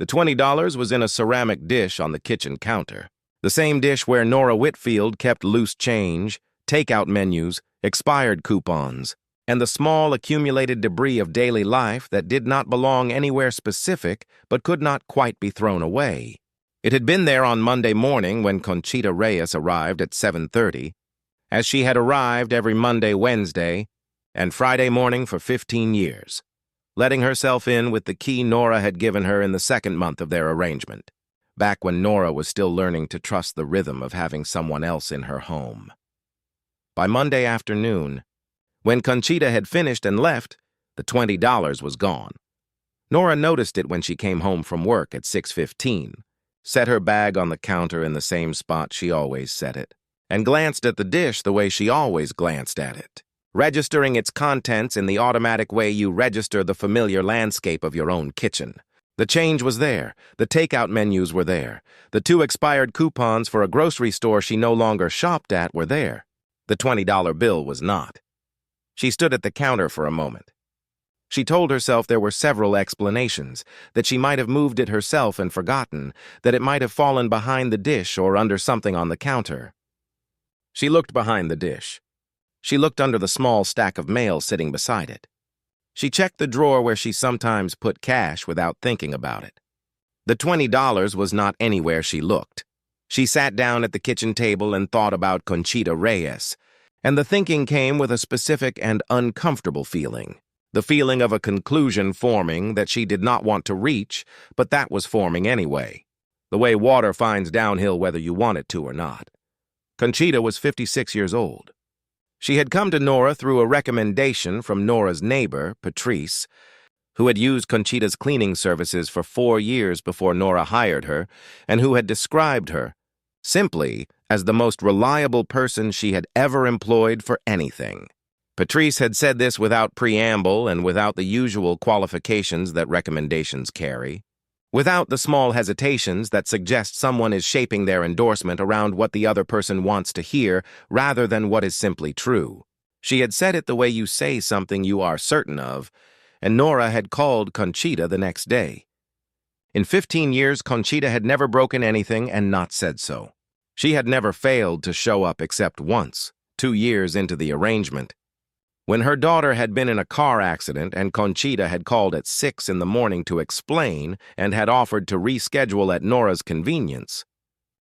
The $20 was in a ceramic dish on the kitchen counter. The same dish where Nora Whitfield kept loose change, takeout menus, expired coupons, and the small accumulated debris of daily life that did not belong anywhere specific but could not quite be thrown away. It had been there on Monday morning when Conchita Reyes arrived at 7:30, as she had arrived every Monday, Wednesday, and Friday morning for 15 years, letting herself in with the key Nora had given her in the second month of their arrangement, back when Nora was still learning to trust the rhythm of having someone else in her home. By Monday afternoon, when Conchita had finished and left, the $20 was gone. Nora noticed it when she came home from work at 6:15, set her bag on the counter in the same spot she always set it, and glanced at the dish the way she always glanced at it, registering its contents in the automatic way you register the familiar landscape of your own kitchen. The change was there, the takeout menus were there, the 2 expired coupons for a grocery store she no longer shopped at were there. The $20 bill was not. She stood at the counter for a moment. She told herself there were several explanations, that she might have moved it herself and forgotten, that it might have fallen behind the dish or under something on the counter. She looked behind the dish. She looked under the small stack of mail sitting beside it. She checked the drawer where she sometimes put cash without thinking about it. The $20 was not anywhere she looked. She sat down at the kitchen table and thought about Conchita Reyes, and the thinking came with a specific and uncomfortable feeling, the feeling of a conclusion forming that she did not want to reach, but that was forming anyway, the way water finds downhill whether you want it to or not. Conchita was 56 years old. She had come to Nora through a recommendation from Nora's neighbor, Patrice, who had used Conchita's cleaning services for 4 years before Nora hired her, and who had described her simply as the most reliable person she had ever employed for anything. Patrice had said this without preamble and without the usual qualifications that recommendations carry, without the small hesitations that suggest someone is shaping their endorsement around what the other person wants to hear rather than what is simply true. She had said it the way you say something you are certain of, and Nora had called Conchita the next day. In 15 years, Conchita had never broken anything and not said so. She had never failed to show up except once, 2 years into the arrangement. When her daughter had been in a car accident and Conchita had called at 6 in the morning to explain and had offered to reschedule at Nora's convenience,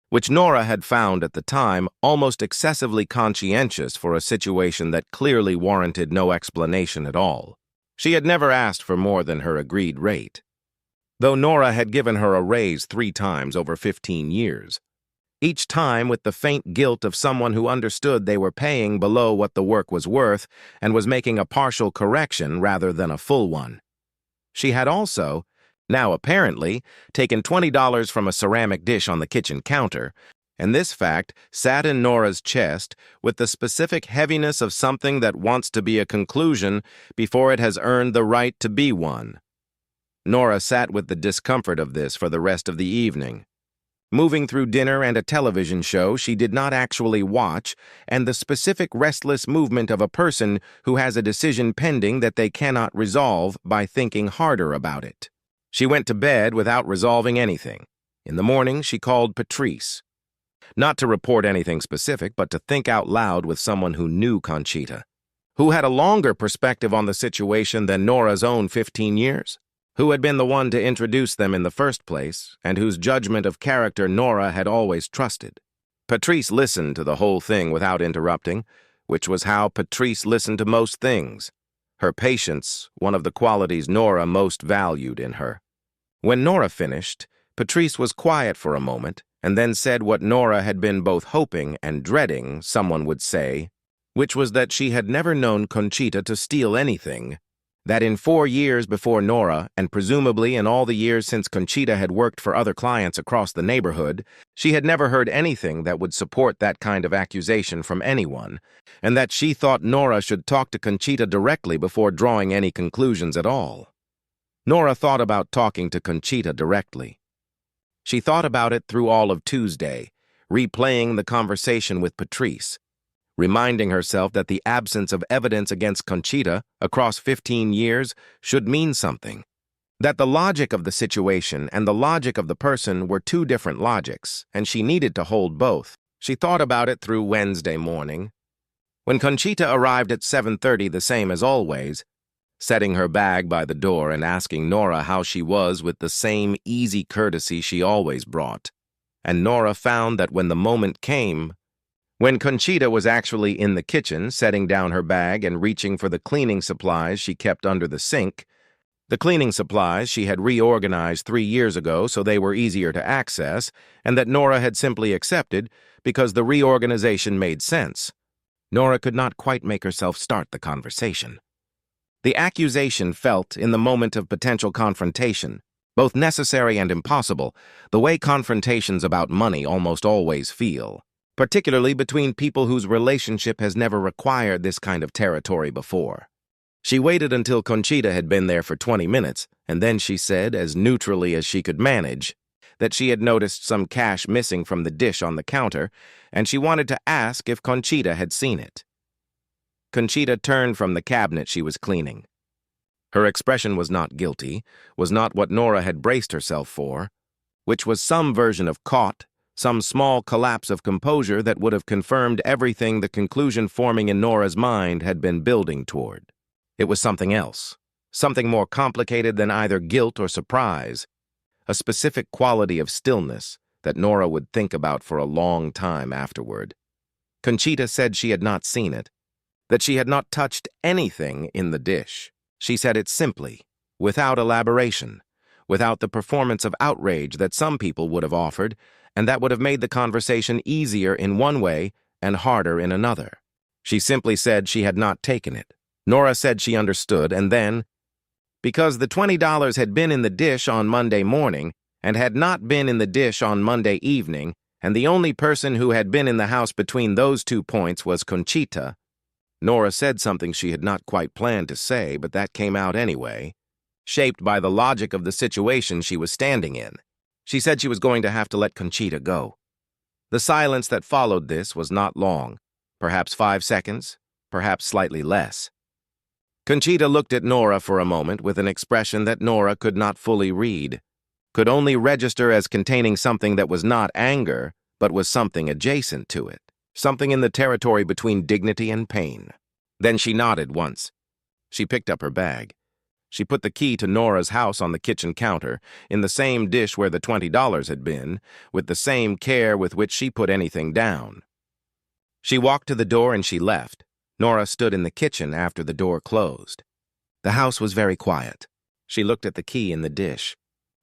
which Nora had found at the time almost excessively conscientious for a situation that clearly warranted no explanation at all. She had never asked for more than her agreed rate, though Nora had given her a raise 3 times over 15 years, each time with the faint guilt of someone who understood they were paying below what the work was worth and was making a partial correction rather than a full one. She had also, now apparently, taken $20 from a ceramic dish on the kitchen counter, and this fact sat in Nora's chest with the specific heaviness of something that wants to be a conclusion before it has earned the right to be one. Nora sat with the discomfort of this for the rest of the evening, moving through dinner and a television show she did not actually watch, and the specific restless movement of a person who has a decision pending that they cannot resolve by thinking harder about it. She went to bed without resolving anything. In the morning, she called Patrice, not to report anything specific, but to think out loud with someone who knew Conchita, who had a longer perspective on the situation than Nora's own 15 years. Who had been the one to introduce them in the first place, and whose judgment of character Nora had always trusted. Patrice listened to the whole thing without interrupting, which was how Patrice listened to most things. Her patience, one of the qualities Nora most valued in her. When Nora finished, Patrice was quiet for a moment, and then said what Nora had been both hoping and dreading someone would say, which was that she had never known Conchita to steal anything, that in 4 years before Nora, and presumably in all the years since Conchita had worked for other clients across the neighborhood, she had never heard anything that would support that kind of accusation from anyone, and that she thought Nora should talk to Conchita directly before drawing any conclusions at all. Nora thought about talking to Conchita directly. She thought about it through all of Tuesday, replaying the conversation with Patrice, reminding herself that the absence of evidence against Conchita across 15 years should mean something, That the logic of the situation and the logic of the person were two different logics, and she needed to hold both. She thought about it through Wednesday morning. When Conchita arrived at 7:30, the same as always, setting her bag by the door and asking Nora how she was with the same easy courtesy she always brought. And Nora found that when the moment came, when Conchita was actually in the kitchen, setting down her bag and reaching for the cleaning supplies she kept under the sink, the cleaning supplies she had reorganized 3 years ago so they were easier to access, and that Nora had simply accepted because the reorganization made sense, Nora could not quite make herself start the conversation. The accusation felt in the moment of potential confrontation, both necessary and impossible, the way confrontations about money almost always feel, particularly between people whose relationship has never required this kind of territory before. She waited until Conchita had been there for 20 minutes, and then she said, as neutrally as she could manage, that she had noticed some cash missing from the dish on the counter, and she wanted to ask if Conchita had seen it. Conchita turned from the cabinet she was cleaning. Her expression was not guilty, was not what Nora had braced herself for, which was some version of caught, some small collapse of composure that would have confirmed everything the conclusion forming in Nora's mind had been building toward. It was something else, something more complicated than either guilt or surprise, a specific quality of stillness that Nora would think about for a long time afterward. Conchita said she had not seen it, that she had not touched anything in the dish. She said it simply, without elaboration, without the performance of outrage that some people would have offered, and that would have made the conversation easier in one way and harder in another. She simply said she had not taken it. Nora said she understood, and then, because the $20 had been in the dish on Monday morning and had not been in the dish on Monday evening, and the only person who had been in the house between those 2 points was Conchita, Nora said something she had not quite planned to say, but that came out anyway, shaped by the logic of the situation she was standing in. She said she was going to have to let Conchita go. The silence that followed this was not long, perhaps 5 seconds, perhaps slightly less. Conchita looked at Nora for a moment with an expression that Nora could not fully read, could only register as containing something that was not anger, but was something adjacent to it, something in the territory between dignity and pain. Then she nodded once. She picked up her bag. She put the key to Nora's house on the kitchen counter, in the same dish where the $20 had been, with the same care with which she put anything down. She walked to the door and she left. Nora stood in the kitchen after the door closed. The house was very quiet. She looked at the key in the dish.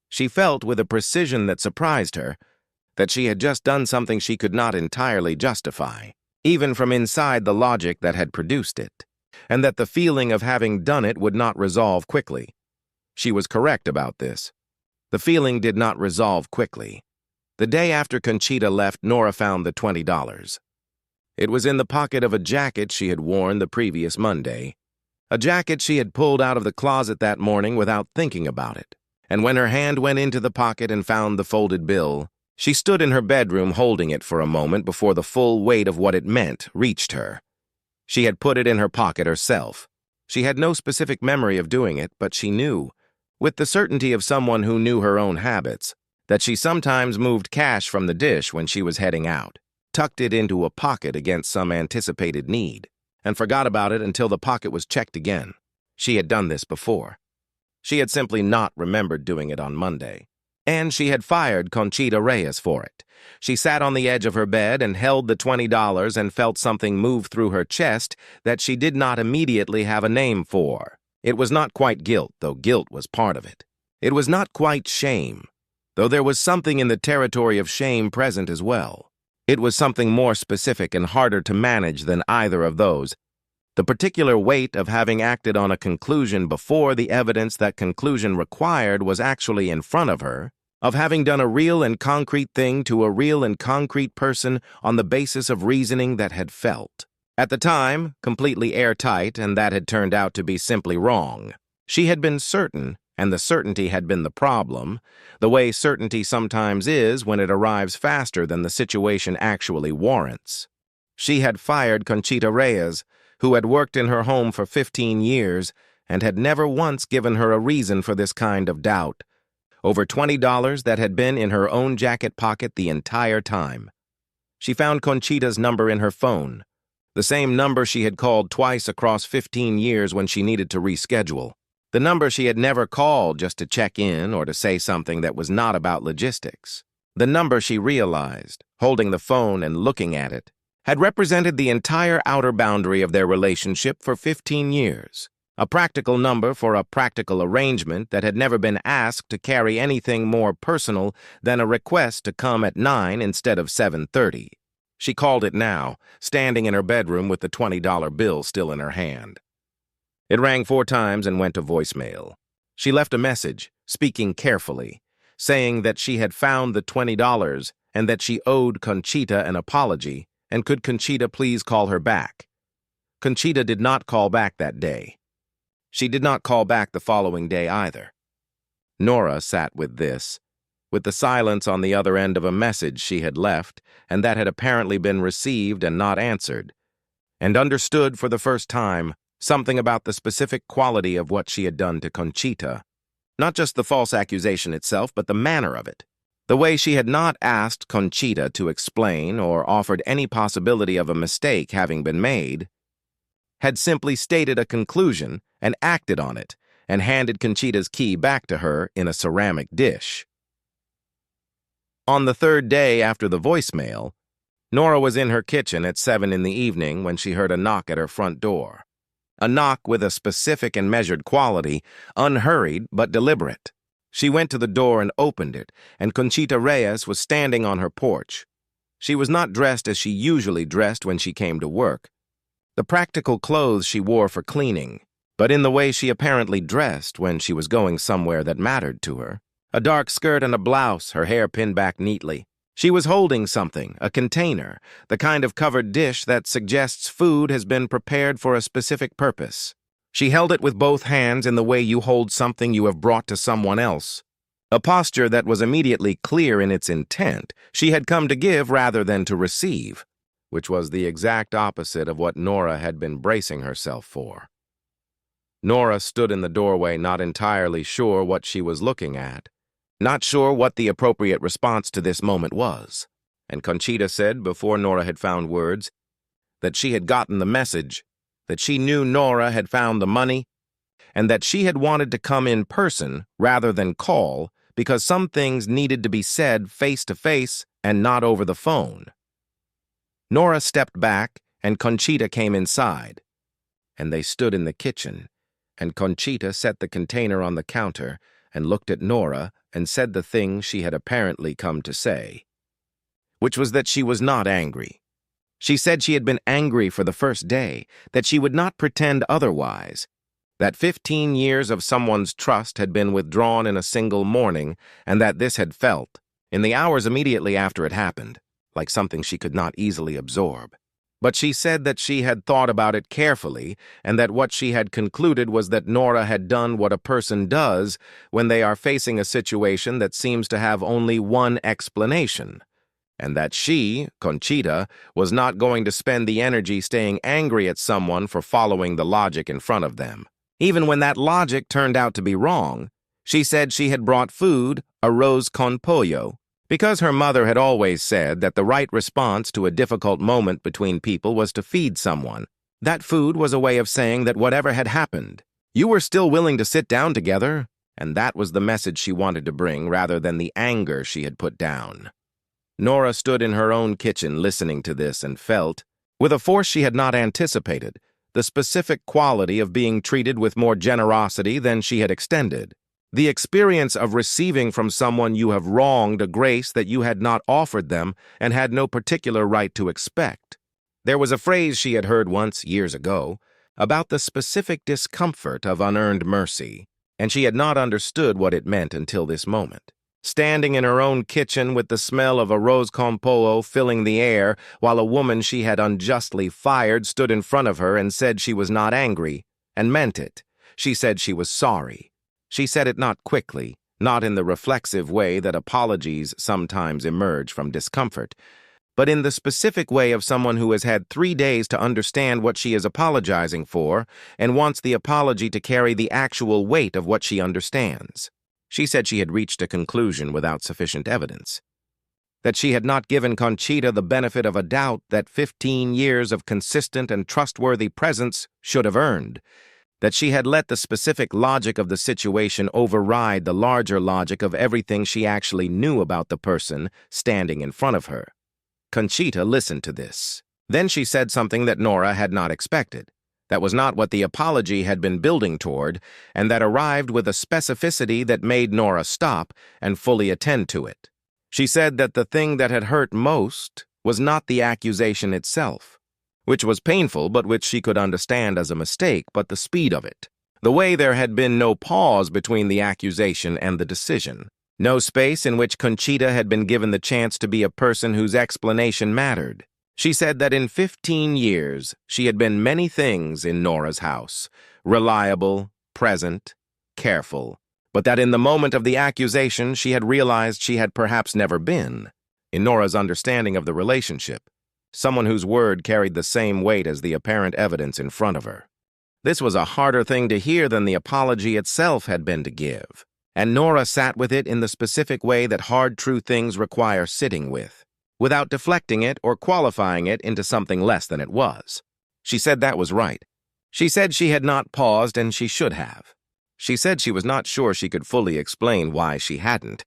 She felt with a precision that surprised her that she had just done something she could not entirely justify, even from inside the logic that had produced it, and that the feeling of having done it would not resolve quickly. She was correct about this. The feeling did not resolve quickly. The day after Conchita left, Nora found the $20. It was in the pocket of a jacket she had worn the previous Monday, a jacket she had pulled out of the closet that morning without thinking about it. And when her hand went into the pocket and found the folded bill, she stood in her bedroom holding it for a moment before the full weight of what it meant reached her. She had put it in her pocket herself. She had no specific memory of doing it, but she knew, with the certainty of someone who knew her own habits, that she sometimes moved cash from the dish when she was heading out, tucked it into a pocket against some anticipated need, and forgot about it until the pocket was checked again. She had done this before. She had simply not remembered doing it on Monday. And she had fired Conchita Reyes for it. She sat on the edge of her bed and held the $20 and felt something move through her chest that she did not immediately have a name for. It was not quite guilt, though guilt was part of it. It was not quite shame, though there was something in the territory of shame present as well. It was something more specific and harder to manage than either of those. The particular weight of having acted on a conclusion before the evidence that conclusion required was actually in front of her, of having done a real and concrete thing to a real and concrete person on the basis of reasoning that had felt. At the time, completely airtight, and that had turned out to be simply wrong. She had been certain, and the certainty had been the problem, the way certainty sometimes is when it arrives faster than the situation actually warrants. She had fired Conchita Reyes, who had worked in her home for 15 years and had never once given her a reason for this kind of doubt. Over $20 that had been in her own jacket pocket the entire time. She found Conchita's number in her phone, the same number she had called twice across 15 years when she needed to reschedule. The number she had never called just to check in or to say something that was not about logistics. The number she realized, holding the phone and looking at it, had represented the entire outer boundary of their relationship for 15 years. A practical number for a practical arrangement that had never been asked to carry anything more personal than a request to come at 9 instead of 7:30. She called it now, standing in her bedroom with the $20 bill still in her hand. It rang 4 times and went to voicemail. She left a message, speaking carefully, saying that she had found the $20 and that she owed Conchita an apology, and could Conchita please call her back. Conchita did not call back that day. She did not call back the following day either. Nora sat with this, with the silence on the other end of a message she had left and that had apparently been received and not answered, and understood for the first time something about the specific quality of what she had done to Conchita. Not just the false accusation itself, but the manner of it. The way she had not asked Conchita to explain or offered any possibility of a mistake having been made, had simply stated a conclusion and acted on it, and handed Conchita's key back to her in a ceramic dish. On the 3rd day after the voicemail, Nora was in her kitchen at 7 in the evening when she heard a knock at her front door. A knock with a specific and measured quality, unhurried but deliberate. She went to the door and opened it, and Conchita Reyes was standing on her porch. She was not dressed as she usually dressed when she came to work, the practical clothes she wore for cleaning, but in the way she apparently dressed when she was going somewhere that mattered to her. A dark skirt and a blouse, her hair pinned back neatly. She was holding something, a container, the kind of covered dish that suggests food has been prepared for a specific purpose. She held it with both hands in the way you hold something you have brought to someone else, a posture that was immediately clear in its intent. She had come to give rather than to receive, which was the exact opposite of what Nora had been bracing herself for. Nora stood in the doorway, not entirely sure what she was looking at, not sure what the appropriate response to this moment was, and Conchita said, before Nora had found words, that she had gotten the message, that she knew Nora had found the money, and that she had wanted to come in person rather than call because some things needed to be said face to face and not over the phone. Nora stepped back, and Conchita came inside, and they stood in the kitchen, and Conchita set the container on the counter and looked at Nora and said the thing she had apparently come to say, which was that she was not angry. She said she had been angry for the first day, that she would not pretend otherwise, that 15 years of someone's trust had been withdrawn in a single morning, and that this had felt, in the hours immediately after it happened, like something she could not easily absorb. But she said that she had thought about it carefully, and that what she had concluded was that Nora had done what a person does when they are facing a situation that seems to have only one explanation, and that she, Conchita, was not going to spend the energy staying angry at someone for following the logic in front of them. Even when that logic turned out to be wrong, she said she had brought food, arroz con pollo, because her mother had always said that the right response to a difficult moment between people was to feed someone. That food was a way of saying that whatever had happened, you were still willing to sit down together, and that was the message she wanted to bring rather than the anger she had put down. Nora stood in her own kitchen listening to this and felt, with a force she had not anticipated, the specific quality of being treated with more generosity than she had extended. The experience of receiving from someone you have wronged a grace that you had not offered them and had no particular right to expect. There was a phrase she had heard once, years ago, about the specific discomfort of unearned mercy, and she had not understood what it meant until this moment. Standing in her own kitchen with the smell of arroz con pollo filling the air while a woman she had unjustly fired stood in front of her and said she was not angry, and meant it. She said she was sorry. She said it not quickly, not in the reflexive way that apologies sometimes emerge from discomfort, but in the specific way of someone who has had 3 days to understand what she is apologizing for and wants the apology to carry the actual weight of what she understands. She said she had reached a conclusion without sufficient evidence. That she had not given Conchita the benefit of a doubt that 15 years of consistent and trustworthy presence should have earned. That she had let the specific logic of the situation override the larger logic of everything she actually knew about the person standing in front of her. Conchita listened to this. Then she said something that Nora had not expected. That was not what the apology had been building toward, and that arrived with a specificity that made Nora stop and fully attend to it. She said that the thing that had hurt most was not the accusation itself, which was painful but which she could understand as a mistake, but the speed of it. The way there had been no pause between the accusation and the decision. No space in which Conchita had been given the chance to be a person whose explanation mattered. She said that in 15 years, she had been many things in Nora's house. Reliable, present, careful. But that in the moment of the accusation, she had realized she had perhaps never been. In Nora's understanding of the relationship, someone whose word carried the same weight as the apparent evidence in front of her. This was a harder thing to hear than the apology itself had been to give, and Nora sat with it in the specific way that hard, true things require sitting with, without deflecting it or qualifying it into something less than it was. She said that was right. She said she had not paused, and she should have. She said she was not sure she could fully explain why she hadn't,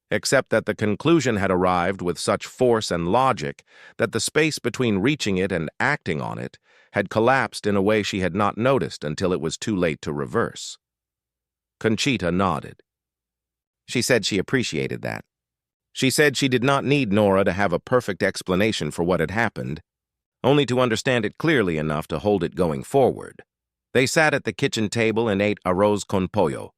except that the conclusion had arrived with such force and logic that the space between reaching it and acting on it had collapsed in a way she had not noticed until it was too late to reverse. Conchita nodded. She said she appreciated that. She said she did not need Nora to have a perfect explanation for what had happened, only to understand it clearly enough to hold it going forward. They sat at the kitchen table and ate arroz con pollo,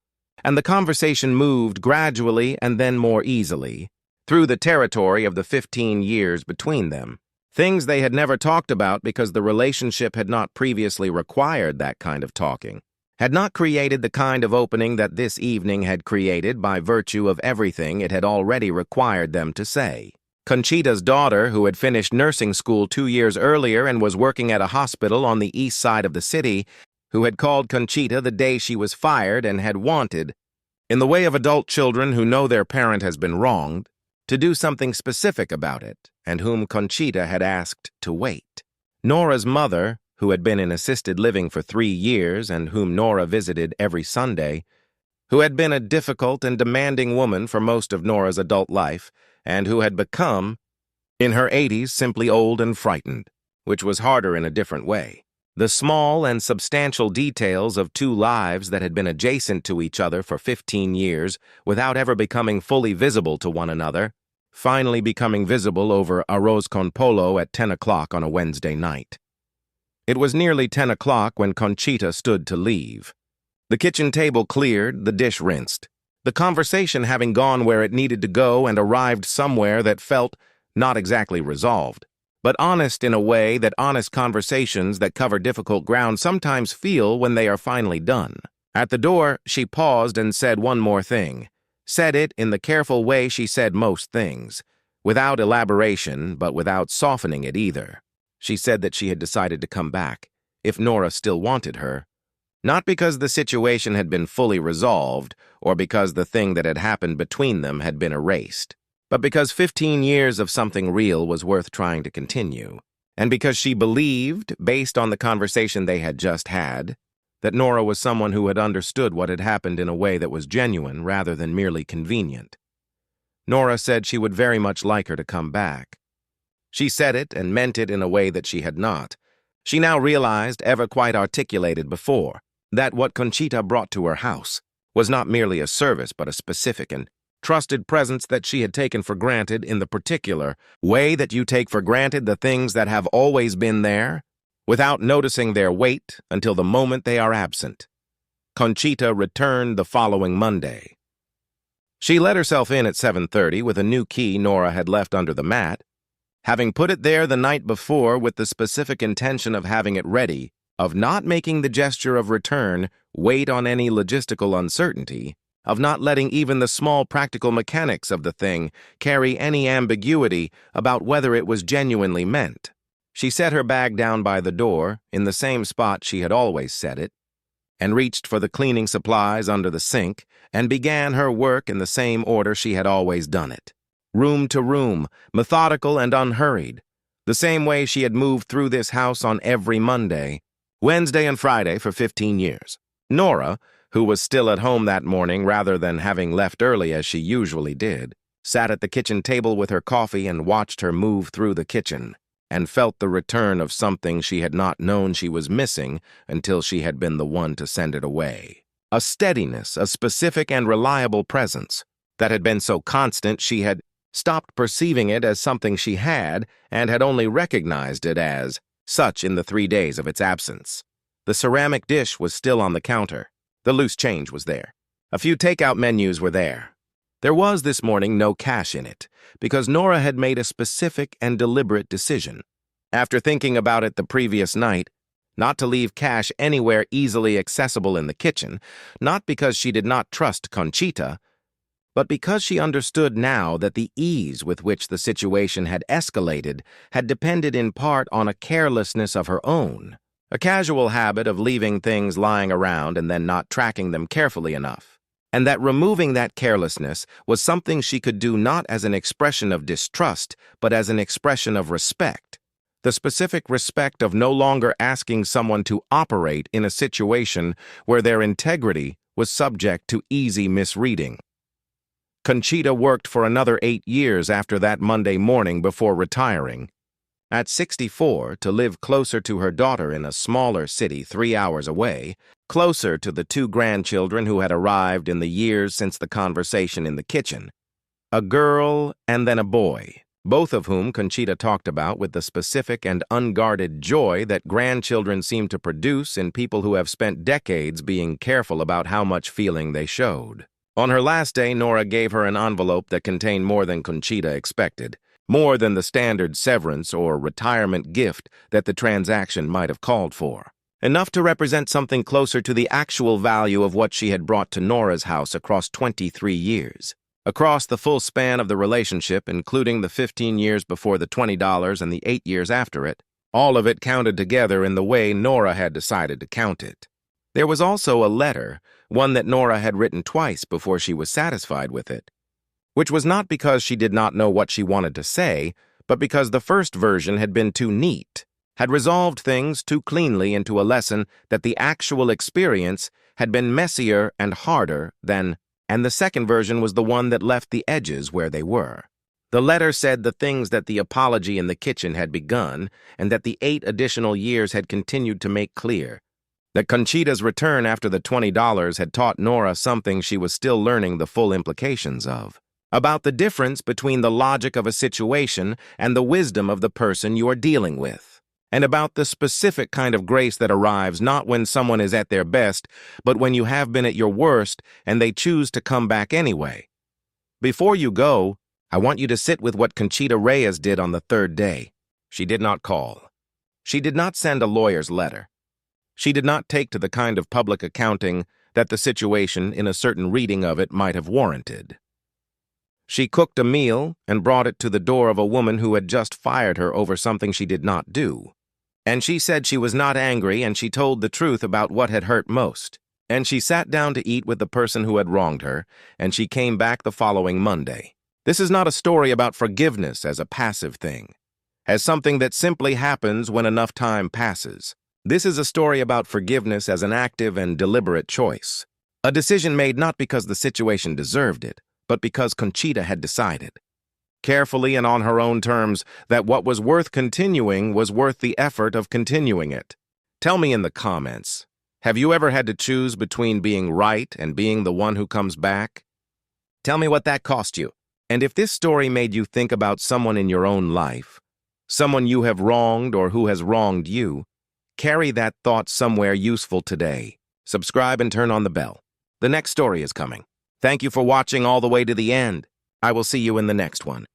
and the conversation moved gradually and then more easily through the territory of the 15 years between them. Things they had never talked about because the relationship had not previously required that kind of talking, had not created the kind of opening that this evening had created by virtue of everything it had already required them to say. Conchita's daughter, who had finished nursing school 2 years earlier and was working at a hospital on the east side of the city, who had called Conchita the day she was fired and had wanted, in the way of adult children who know their parent has been wronged, to do something specific about it, and whom Conchita had asked to wait. Nora's mother, who had been in assisted living for 3 years and whom Nora visited every Sunday, who had been a difficult and demanding woman for most of Nora's adult life, and who had become, in her 80s, simply old and frightened, which was harder in a different way. The small and substantial details of 2 lives that had been adjacent to each other for 15 years without ever becoming fully visible to one another, finally becoming visible over arroz con pollo at 10 o'clock on a Wednesday night. It was nearly 10 o'clock when Conchita stood to leave. The kitchen table cleared, the dish rinsed. The conversation having gone where it needed to go and arrived somewhere that felt not exactly resolved, but honest in a way that honest conversations that cover difficult ground sometimes feel when they are finally done. At the door, she paused and said one more thing. Said it in the careful way she said most things, without elaboration, but without softening it either. She said that she had decided to come back, if Nora still wanted her, not because the situation had been fully resolved or because the thing that had happened between them had been erased, but because 15 years of something real was worth trying to continue, and because she believed, based on the conversation they had just had, that Nora was someone who had understood what had happened in a way that was genuine rather than merely convenient. Nora said she would very much like her to come back. She said it and meant it in a way that she had not. She now realized, ever quite articulated before, that what Conchita brought to her house was not merely a service but a specific and trusted presence that she had taken for granted in the particular way that you take for granted the things that have always been there, without noticing their weight until the moment they are absent. Conchita returned the following Monday. She let herself in at 7:30 with a new key Nora had left under the mat, having put it there the night before with the specific intention of having it ready, of not making the gesture of return wait on any logistical uncertainty, of not letting even the small practical mechanics of the thing carry any ambiguity about whether it was genuinely meant. She set her bag down by the door, in the same spot she had always set it, and reached for the cleaning supplies under the sink, and began her work in the same order she had always done it. Room to room, methodical and unhurried, the same way she had moved through this house on every Monday, Wednesday and Friday for 15 years. Nora, who was still at home that morning rather than having left early as she usually did, sat at the kitchen table with her coffee and watched her move through the kitchen, and felt the return of something she had not known she was missing until she had been the one to send it away. A steadiness, a specific and reliable presence that had been so constant she had stopped perceiving it as something she had and had only recognized it as such in the 3 days of its absence. The ceramic dish was still on the counter. The loose change was there. A few takeout menus were there. There was this morning no cash in it, because Nora had made a specific and deliberate decision, after thinking about it the previous night, not to leave cash anywhere easily accessible in the kitchen, not because she did not trust Conchita, but because she understood now that the ease with which the situation had escalated had depended in part on a carelessness of her own, a casual habit of leaving things lying around and then not tracking them carefully enough, and that removing that carelessness was something she could do not as an expression of distrust, but as an expression of respect, the specific respect of no longer asking someone to operate in a situation where their integrity was subject to easy misreading. Conchita worked for another 8 years after that Monday morning before retiring. At 64, to live closer to her daughter in a smaller city 3 hours away, closer to the 2 grandchildren who had arrived in the years since the conversation in the kitchen. A girl and then a boy, both of whom Conchita talked about with the specific and unguarded joy that grandchildren seem to produce in people who have spent decades being careful about how much feeling they showed. On her last day, Nora gave her an envelope that contained more than Conchita expected, more than the standard severance or retirement gift that the transaction might have called for. Enough to represent something closer to the actual value of what she had brought to Nora's house across 23 years. Across the full span of the relationship, including the 15 years before the $20 and the 8 years after it, all of it counted together in the way Nora had decided to count it. There was also a letter, one that Nora had written twice before she was satisfied with it, which was not because she did not know what she wanted to say, but because the first version had been too neat, had resolved things too cleanly into a lesson that the actual experience had been messier and harder than, and the second version was the one that left the edges where they were. The letter said the things that the apology in the kitchen had begun and that the 8 additional years had continued to make clear, that Conchita's return after the $20 had taught Nora something she was still learning the full implications of, about the difference between the logic of a situation and the wisdom of the person you are dealing with, and about the specific kind of grace that arrives not when someone is at their best, but when you have been at your worst and they choose to come back anyway. Before you go, I want you to sit with what Conchita Reyes did on the 3rd day. She did not call. She did not send a lawyer's letter. She did not take to the kind of public accounting that the situation in a certain reading of it might have warranted. She cooked a meal and brought it to the door of a woman who had just fired her over something she did not do. And she said she was not angry, and she told the truth about what had hurt most. And she sat down to eat with the person who had wronged her, and she came back the following Monday. This is not a story about forgiveness as a passive thing, as something that simply happens when enough time passes. This is a story about forgiveness as an active and deliberate choice, a decision made not because the situation deserved it, but because Conchita had decided, carefully and on her own terms, that what was worth continuing was worth the effort of continuing it. Tell me in the comments, have you ever had to choose between being right and being the one who comes back? Tell me what that cost you. And if this story made you think about someone in your own life, someone you have wronged or who has wronged you, carry that thought somewhere useful today. Subscribe and turn on the bell. The next story is coming. Thank you for watching all the way to the end. I will see you in the next one.